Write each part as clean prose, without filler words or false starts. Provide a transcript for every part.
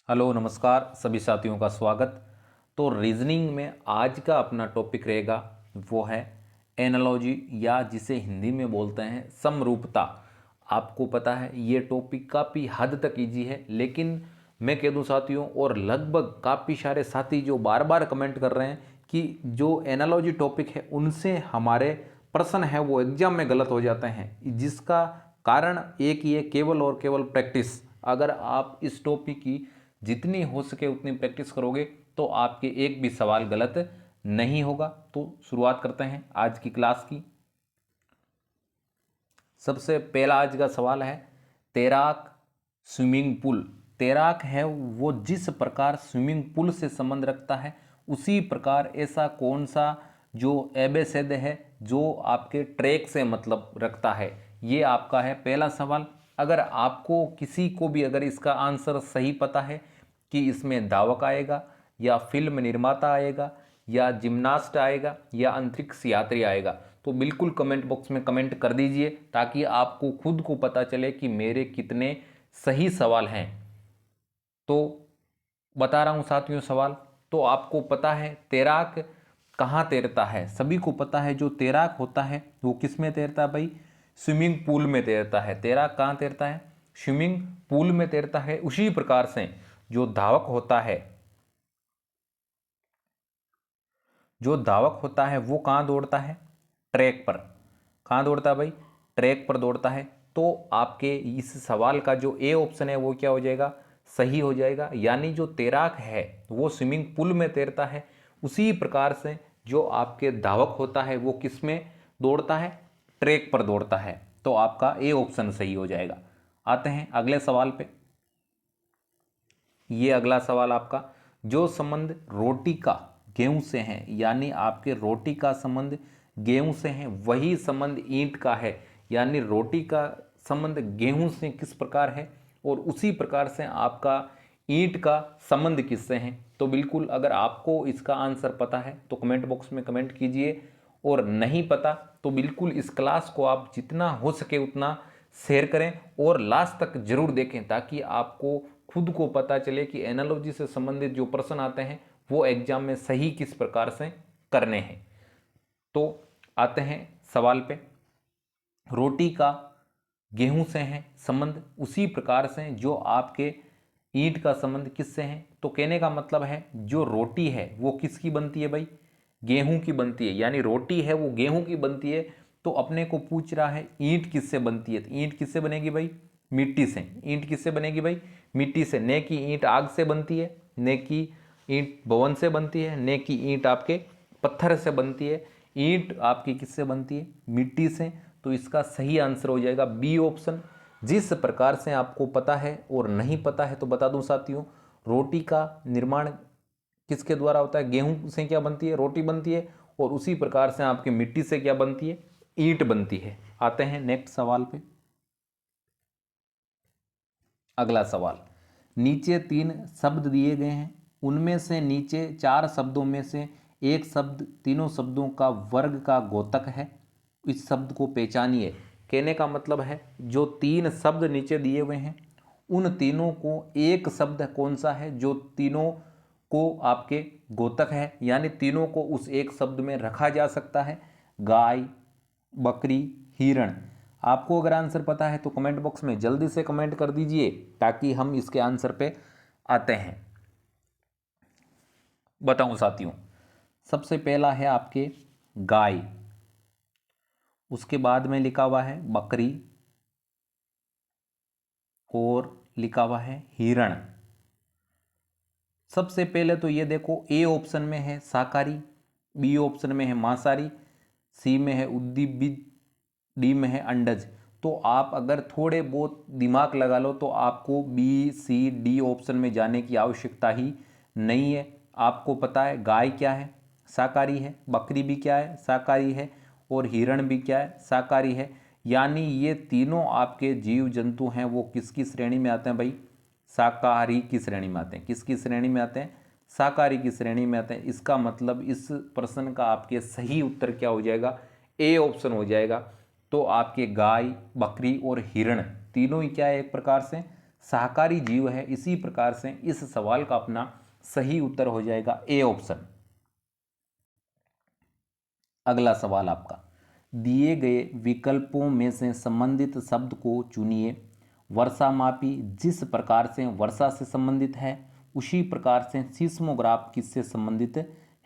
Hello नमस्कार सभी साथियों का स्वागत। तो रीजनिंग में आज का अपना टॉपिक रहेगा वो है एनालॉजी या जिसे हिंदी में बोलते हैं समरूपता। आपको पता है ये टॉपिक काफ़ी हद तक इजी है, लेकिन मैं कह दूं साथियों, और लगभग काफ़ी सारे साथी जो बार बार कमेंट कर रहे हैं कि जो एनालॉजी टॉपिक है उनसे हमारे प्रश्न है वो एग्जाम में गलत हो जाते हैं, जिसका कारण एक ही है, केवल और केवल प्रैक्टिस। अगर आप इस टॉपिक की जितनी हो सके उतनी प्रैक्टिस करोगे तो आपके एक भी सवाल गलत नहीं होगा। तो शुरुआत करते हैं आज की क्लास की। सबसे पहला आज का सवाल है तैराक स्विमिंग पूल। तैराक है वो जिस प्रकार स्विमिंग पूल से संबंध रखता है उसी प्रकार ऐसा कौन सा जो एबेसेद है जो आपके ट्रैक से मतलब रखता है। ये आपका है पहला सवाल। अगर आपको किसी को भी अगर इसका आंसर सही पता है कि इसमें धावक आएगा या फिल्म निर्माता आएगा या जिम्नास्ट आएगा या अंतरिक्ष यात्री आएगा, तो बिल्कुल कमेंट बॉक्स में कमेंट कर दीजिए ताकि आपको खुद को पता चले कि मेरे कितने सही सवाल हैं। तो बता रहा हूं साथियों सवाल। तो आपको पता है तैराक कहाँ तैरता है, सभी को पता है जो तैराक होता है वो किस में तैरता है भाई, स्विमिंग पूल में तैरता है। तैराक कहाँ तैरता है, स्विमिंग पूल में तैरता है। उसी प्रकार से जो धावक होता है, जो धावक होता है वो कहाँ दौड़ता है, ट्रैक पर। कहाँ दौड़ता है भाई, ट्रैक पर दौड़ता है। तो आपके इस सवाल का जो ए ऑप्शन है वो क्या हो जाएगा, सही हो जाएगा। यानी जो तैराक है वो स्विमिंग पूल में तैरता है, उसी प्रकार से जो आपके धावक होता है वो किस में दौड़ता है, ट्रैक पर दौड़ता है। तो आपका ए ऑप्शन सही हो जाएगा। आते हैं अगले सवाल पे। ये अगला सवाल आपका, जो संबंध रोटी का गेहूं से है, यानी आपके रोटी का संबंध गेहूं से है वही संबंध ईंट का है। यानी रोटी का संबंध गेहूं से किस प्रकार है और उसी प्रकार से आपका ईंट का संबंध किससे है। तो बिल्कुल अगर आपको इसका आंसर पता है तो कमेंट बॉक्स में कमेंट कीजिए, और नहीं पता तो बिल्कुल इस क्लास को आप जितना हो सके उतना शेयर करें और लास्ट तक जरूर देखें ताकि आपको खुद को पता चले कि एनालॉजी से संबंधित जो प्रश्न आते हैं वो एग्जाम में सही किस प्रकार से करने हैं। तो आते हैं सवाल पे। रोटी का गेहूं से है संबंध, उसी प्रकार से जो आपके ईंट का संबंध किससे है। तो कहने का मतलब है जो रोटी है वो किसकी बनती है भाई, गेहूं की बनती है। यानी रोटी है वो गेहूं की बनती है। तो अपने को पूछ रहा है ईंट किससे बनती है, तो ईंट किससे बनेगी भाई, मिट्टी से। ईंट किससे बनेगी भाई, मिट्टी से। ने की ईंट आग से बनती है, ने की ईंट भवन से बनती है, ने की ईंट आपके पत्थर से बनती है। ईंट आपकी किससे बनती है, मिट्टी से। तो इसका सही आंसर हो जाएगा बी ऑप्शन। जिस प्रकार से आपको पता है और नहीं पता है तो बता दूं साथियों, रोटी का निर्माण किसके द्वारा होता है, गेहूं से क्या बनती है, रोटी बनती है। और उसी प्रकार से आपकी मिट्टी से क्या बनती है, ईंट बनती है। आते हैं नेक्स्ट सवाल पे। अगला सवाल, नीचे तीन शब्द दिए गए हैं, उनमें से नीचे चार शब्दों में से एक शब्द तीनों शब्दों का वर्ग का द्योतक है, इस शब्द को पहचानिए। कहने का मतलब है जो तीन शब्द नीचे दिए हुए हैं उन तीनों को एक शब्द कौन सा है जो तीनों को आपके द्योतक है, यानी तीनों को उस एक शब्द में रखा जा सकता है। गाय, बकरी, हिरण। आपको अगर आंसर पता है तो कमेंट बॉक्स में जल्दी से कमेंट कर दीजिए ताकि हम इसके आंसर पे आते हैं। बताऊं साथियों, सबसे पहला है आपके गाय, उसके बाद में लिखा हुआ है बकरी और लिखा हुआ है हिरण। सबसे पहले तो ये देखो, ए ऑप्शन में है शाकाहारी, बी ऑप्शन में है मांसाहारी, सी में है उद्भिद, डी में है अंडज। तो आप अगर थोड़े बहुत दिमाग लगा लो तो आपको बी सी डी ऑप्शन में जाने की आवश्यकता ही नहीं है। आपको पता है गाय क्या है, शाकाहारी है, बकरी भी क्या है, शाकाहारी है, और हिरण भी क्या है, शाकाहारी है। यानी ये तीनों आपके जीव जंतु हैं वो किसकी श्रेणी में आते हैं भाई, शाकाहारी की श्रेणी में आते हैं। किसकी श्रेणी में आते हैं, शाकाहारी की श्रेणी में आते हैं। इसका मतलब इस प्रश्न का आपके सही उत्तर क्या हो जाएगा, ए ऑप्शन हो जाएगा। तो आपके गाय, बकरी और हिरण तीनों ही क्या है, एक प्रकार से शाकाहारी जीव है। इसी प्रकार से इस सवाल का अपना सही उत्तर हो जाएगा ए ऑप्शन। अगला सवाल आपका, दिए गए विकल्पों में से संबंधित शब्द को चुनिए। वर्षामापी जिस प्रकार से वर्षा से संबंधित है उसी प्रकार से सीस्मोग्राफ किससे संबंधित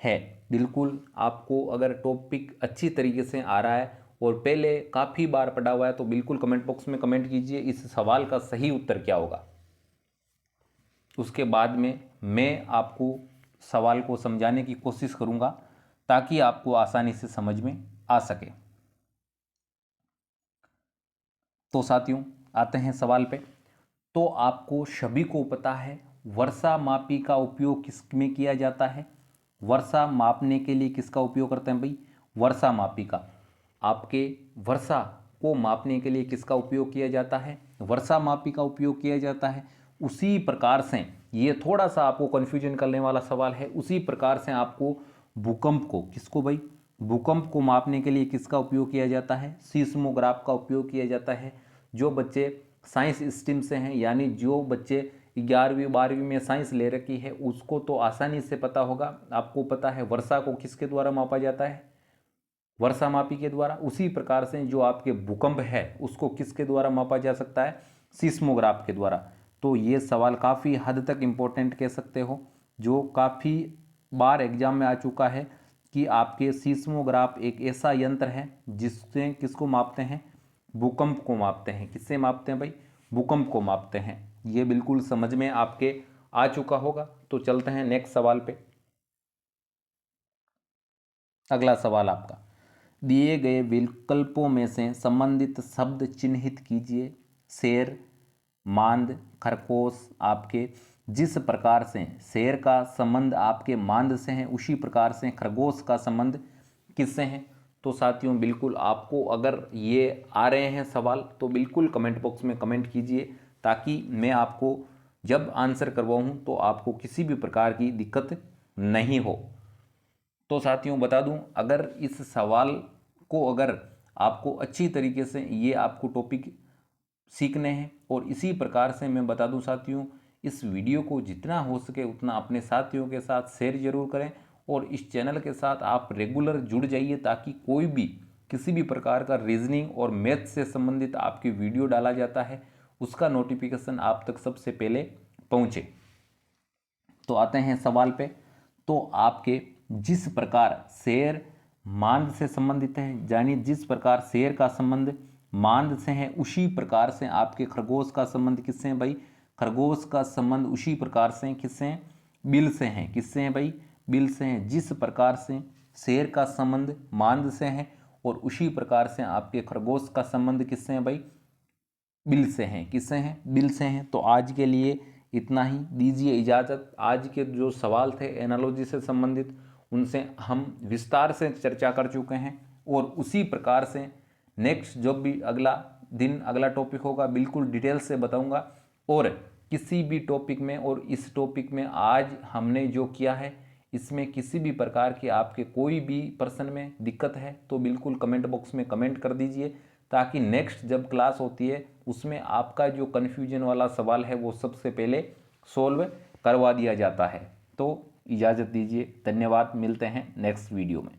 है। बिल्कुल, आपको अगर टॉपिक अच्छी तरीके से आ रहा है और पहले काफ़ी बार पढ़ा हुआ है तो बिल्कुल कमेंट बॉक्स में कमेंट कीजिए इस सवाल का सही उत्तर क्या होगा। उसके बाद में मैं आपको सवाल को समझाने की कोशिश करूंगा ताकि आपको आसानी से समझ में आ सके। तो साथियों, आते हैं सवाल पे। तो आपको सभी को पता है वर्षा मापी का उपयोग किस में किया जाता है। वर्षा मापने के लिए किसका उपयोग करते हैं भाई, वर्षा मापी का। आपके वर्षा को मापने के लिए किसका उपयोग किया जाता है, वर्षा मापी का उपयोग किया जाता है। उसी प्रकार से ये थोड़ा सा आपको कन्फ्यूजन करने वाला सवाल है। उसी प्रकार से आपको भूकंप को, किसको भाई, भूकंप को मापने के लिए किसका उपयोग किया जाता है, सीस्मोग्राफ का उपयोग किया जाता है। जो बच्चे साइंस स्ट्रीम से हैं, यानी जो बच्चे 11वीं 12वीं में साइंस ले रखी है उसको तो आसानी से पता होगा। आपको पता है वर्षा को किसके द्वारा मापा जाता है, वर्षा मापी के द्वारा। उसी प्रकार से जो आपके भूकंप है उसको किसके द्वारा मापा जा सकता है, सीस्मोग्राफ के द्वारा। तो ये सवाल काफ़ी हद तक इम्पोर्टेंट कह सकते हो, जो काफ़ी बार एग्जाम में आ चुका है कि आपके सीस्मोग्राफ एक ऐसा यंत्र है जिससे किसको मापते हैं, भूकंप को मापते हैं। किससे मापते हैं भाई, भूकंप को मापते हैं। ये बिल्कुल समझ में आपके आ चुका होगा। तो चलते हैं नेक्स्ट सवाल पे। अगला सवाल आपका, दिए गए विकल्पों में से संबंधित शब्द चिन्हित कीजिए। शेर, मांद, खरगोश। आपके जिस प्रकार से शेर का संबंध आपके मांद से है उसी प्रकार से खरगोश का संबंध किससे है। तो साथियों, बिल्कुल आपको अगर ये आ रहे हैं सवाल तो बिल्कुल कमेंट बॉक्स में कमेंट कीजिए ताकि मैं आपको जब आंसर करवाऊँ तो आपको किसी भी प्रकार की दिक्कत नहीं हो। तो साथियों बता दूं, अगर इस सवाल को अगर आपको अच्छी तरीके से ये आपको टॉपिक सीखने हैं और इसी प्रकार से मैं बता दूं साथियों, इस वीडियो को जितना हो सके उतना अपने साथियों के साथ शेयर जरूर करें और इस चैनल के साथ आप रेगुलर जुड़ जाइए ताकि कोई भी किसी भी प्रकार का रीजनिंग और मैथ से संबंधित आपकी वीडियो डाला जाता है उसका नोटिफिकेशन आप तक सबसे पहले पहुँचे। तो आते हैं सवाल पे। तो आपके जिस प्रकार शेर मांद से संबंधित है, यानी जिस प्रकार शेर का संबंध मांद से है उसी प्रकार से आपके खरगोश का संबंध किससे है भाई, खरगोश का संबंध उसी प्रकार से किससे है, बिल से है। किससे है भाई, बिल से है। जिस प्रकार से शेर का संबंध मांद से है और उसी प्रकार से आपके खरगोश का संबंध किससे है भाई, बिल से हैं। किससे हैं, बिल से हैं। तो आज के लिए इतना ही, दीजिए इजाज़त। आज के जो सवाल थे एनालॉजी से संबंधित उनसे हम विस्तार से चर्चा कर चुके हैं और उसी प्रकार से नेक्स्ट जब भी अगला दिन अगला टॉपिक होगा बिल्कुल डिटेल से बताऊंगा। और किसी भी टॉपिक में, और इस टॉपिक में आज हमने जो किया है इसमें किसी भी प्रकार की आपके कोई भी प्रश्न में दिक्कत है तो बिल्कुल कमेंट बॉक्स में कमेंट कर दीजिए ताकि नेक्स्ट जब क्लास होती है उसमें आपका जो कन्फ्यूजन वाला सवाल है वो सबसे पहले सॉल्व करवा दिया जाता है। तो इजाज़त दीजिए, धन्यवाद। मिलते हैं नेक्स्ट वीडियो में।